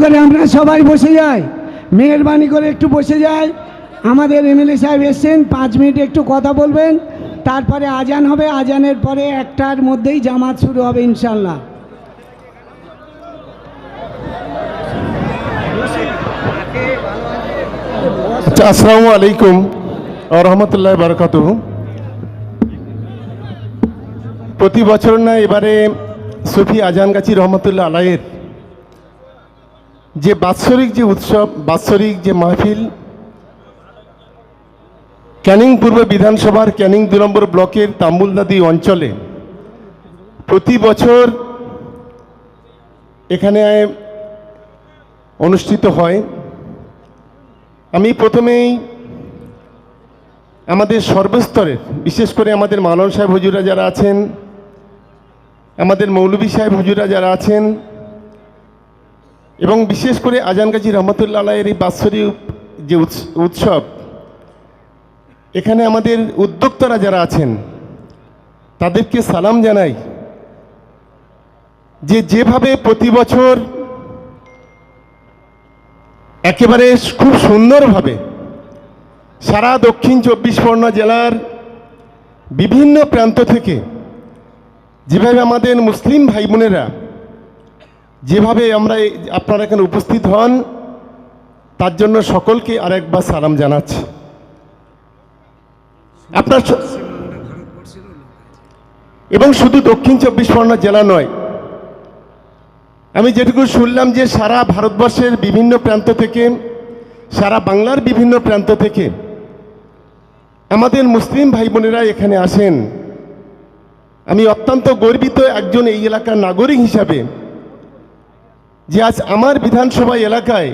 করে আমরা সবাই বসে যাই, মেহরবানি করে একটু বসে যাই। আমাদের এমএলএ সাহেব এসছেন, 5 মিনিট একটু কথা বলবেন, তারপরে আজান হবে। আজানের পরে 1টার মধ্যেই জামাত শুরু হবে ইনশাল্লাহ। আসসালামু আলাইকুম ওয়া রাহমাতুল্লাহি ওয়া বারাকাতুহু। প্রতি বছর না এবারে সুফি আজানগাছি রহমতুল্লাহ আলাইয়ের যে বাৎসরিক যে উৎসব, বাৎসরিক যে মাহফিল ক্যানিং পূর্ব বিধানসভার ক্যানিং 2 নম্বর ব্লকের তাম্বুলদাদি অঞ্চলে প্রতি বছর এখানে অনুষ্ঠিত হয়। আমি প্রথমেই আমাদের সর্বস্তরের, বিশেষ করে আমাদের মাওলানা সাহেব হুজুরা যারা আছেন, আমাদের মৌলভী সাহেব হুজুরা যারা আছেন, এবং বিশেষ করে আজানগাছি রহমতুল্লাহ আলাইয়ের এই বাৎসরিক যে উৎসব, এখানে আমাদের উদ্যোক্তারা যারা আছেন তাদেরকে সালাম জানাই যে যেভাবে প্রতি বছর একেবারে খুব সুন্দরভাবে সারা দক্ষিণ 24 পরগনা জেলার বিভিন্ন প্রান্ত থেকে যেভাবে আমাদের মুসলিম ভাই বোনেরা যেভাবে আপনারা এখানে উপস্থিত হন, তার জন্য সকলকে আরেকবার সালাম জানাচ্ছি। আপনার এবং শুধু দক্ষিণ 24 পরগনা জেলা নয়, আমি যেটুকু শুনলাম যে সারা ভারতবর্ষের বিভিন্ন প্রান্ত থেকে, সারা বাংলার বিভিন্ন প্রান্ত থেকে আমাদের মুসলিম ভাই বোনেরা এখানে আসেন। আমি অত্যন্ত গর্বিত একজন এই এলাকার নাগরিক হিসাবে যে আজ আমার বিধানসভা এলাকায়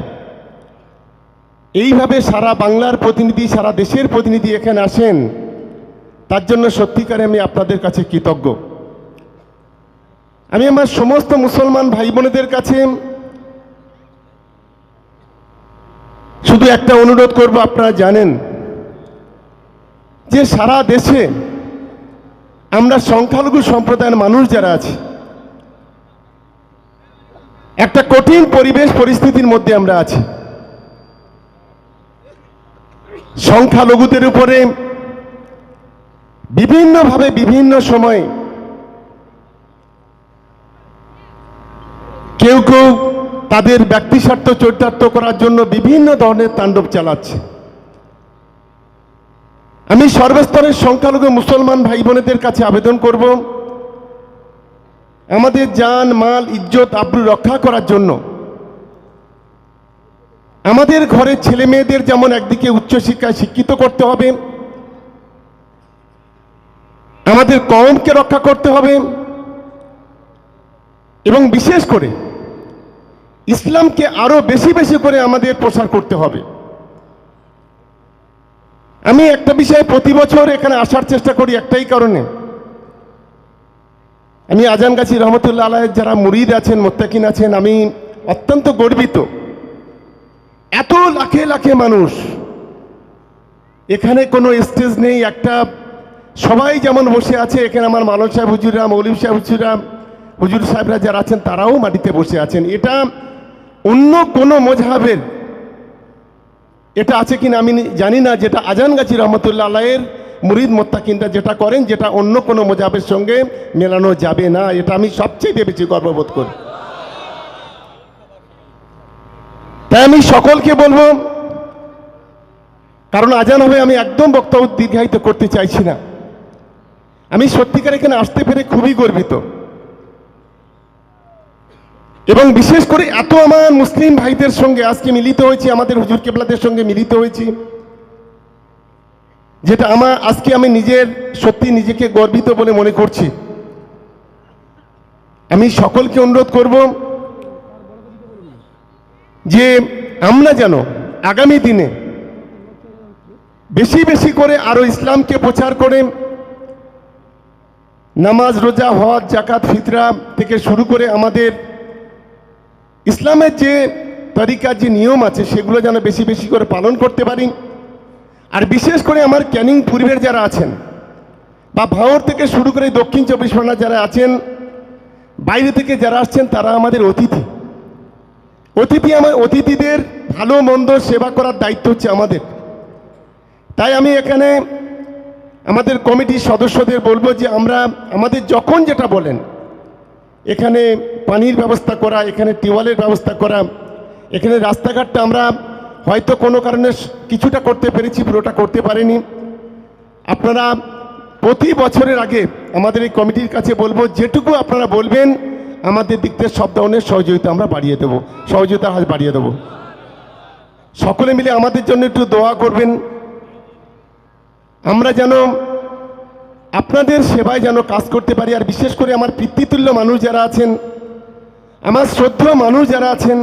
এইভাবে সারা বাংলার প্রতিনিধি, সারা দেশের প্রতিনিধি এখানে আসেন, তার জন্য সত্যিকারে আমি আপনাদের কাছে কৃতজ্ঞ। আমি আমার সমস্ত মুসলমান ভাই বোনেদের কাছে শুধু একটা অনুরোধ করব। আপনারা জানেন যে সারা দেশে আমরা সংখ্যালঘু সম্প্রদায়ের মানুষ যারা আছি, একটা কঠিন পরিস্থিতির মধ্যে আমরা আছি। সংখ্যালঘুদের উপরে বিভিন্নভাবে বিভিন্ন সময় কেউ কেউ তাদের ব্যক্তি স্বার্থ চরিতার্থ করার জন্য বিভিন্ন ধরনের তাণ্ডব চালাচ্ছে। আমি সর্বস্তরের সংখ্যালঘু মুসলমান ভাই বোনেদের কাছে আবেদন করব, আমাদের জান মাল ইজ্জত আবরু রক্ষা করার জন্য আমাদের ঘরের ছেলে মেয়েদের যেমন একদিকে উচ্চশিক্ষায় শিক্ষিত করতে হবে, আমাদের কওমকে রক্ষা করতে হবে, এবং বিশেষ করে ইসলামকে আরো বেশি বেশি করে আমাদের প্রসার করতে হবে। আমি একটা বিষয়ে প্রতি বছর এখানে আসার চেষ্টা করি একটাই কারণে, আমি আজানগাছি রহমতুল্লাহ আলাইয়ের যারা মুরিদ আছেন, মুত্তাকিন আছেন, আমি অত্যন্ত গর্বিত। এত লাখে লাখে মানুষ, এখানে কোনো স্টেজ নেই, একটা সবাই যেমন বসে আছে, এখানে আমার মাওলানা সাহেব হুজুরা, মৌলভী সাহেব হুজুরা, হুজুর সাহেবরা যারা আছেন তারাও মাটিতে বসে আছেন। এটা অন্য কোনো মজহাবের এটা আছে কিনা আমি জানি না, যেটা আজানগাছি রহমতুল্লাহ আলাইয়ের মুরিদ মুত্তাকিনরা যেটা করেন, যেটা অন্য কোনো মজহাবের সঙ্গে মেলানো যাবে না। এটা আমি সবচেয়ে বেশি গর্ববোধ করি। তাই আমি সকলকে বলবো, কারণ আজান হবে, আমি একদম বক্তব্য দীর্ঘায়িত করতে চাইছি না। আমি সত্যিকার এখানে আসতে পেরে খুবই গর্বিত, এবং বিশেষ করে এত আমার মুসলিম ভাইদের সঙ্গে আজকে মিলিত হয়েছি, আমাদের হুজুর কেবলাদের সঙ্গে মিলিত হয়েছি, যেটা আজকে আমি সত্যি নিজেকে গর্বিত বলে মনে করছি। আমি সকলকে অনুরোধ করব যে আমরা যেন আগামী দিনে বেশি বেশি করে আরো ইসলামকে প্রচার করে নামাজ, রোজা, হজ, যাকাত, ফিতরা থেকে শুরু করে আমাদের ইসলামের যে তরিকা, যে নিয়ম আছে, সেগুলো যেন বেশি বেশি করে পালন করতে পারি। আর বিশেষ করে আমার ক্যানিং পূর্বের যারা আছেন, বা ভাঙড় থেকে শুরু করে দক্ষিণ 24 পরগনা যারা আছেন, বাইরে থেকে যারা আসছেন, তারা আমাদের অতিথি। অতিথিদের ভালো মন্দ সেবা করার দায়িত্ব হচ্ছে আমাদের। তাই আমি এখানে আমাদের কমিটির সদস্যদের বলবো যে আমাদের যখন যেটা বলেন, এখানে পানির ব্যবস্থা করা, এখানে টিউবওয়েলের ব্যবস্থা করা, এখানে রাস্তাঘাটটা আমরা হয়তো কোনো কারণে কিছুটা করতে পেরেছি, পুরোটা করতে পারিনি। আপনারা প্রতি বছরের আগে আমাদের এই কমিটির কাছে বলবো, যেটুকু আপনারা বলবেন আমাদের দিক থেকে সব ধরনের সহযোগিতা আমরা বাড়িয়ে দেবো, সহযোগিতার হাত বাড়িয়ে দেবো। সকলে মিলে আমাদের জন্য একটু দোয়া করবেন, আমরা যেন আপনাদের সেবায় যেন কাজ করতে পারি। আর বিশেষ করে আমার পিতৃতুল্য মানুষ যারা আছেন, আমার শ্রদ্ধেয় মানুষ যারা আছেন,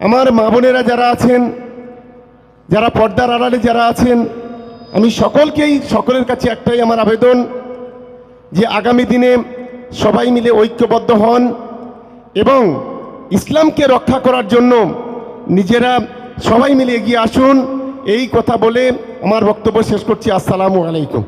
আমার মা বোনেরা যারা আছেন, যারা পর্দার আড়ালে যারা আছেন, আমি সকলের কাছে একটাই আমার আবেদন যে আগামী দিনে সবাই মিলে ঐক্যবদ্ধ হন এবং ইসলামকে রক্ষা করার জন্য নিজেরা সবাই মিলে এগিয়ে আসুন। এই কথা বলে আমার বক্তব্য শেষ করছি। আসসালামু আলাইকুম।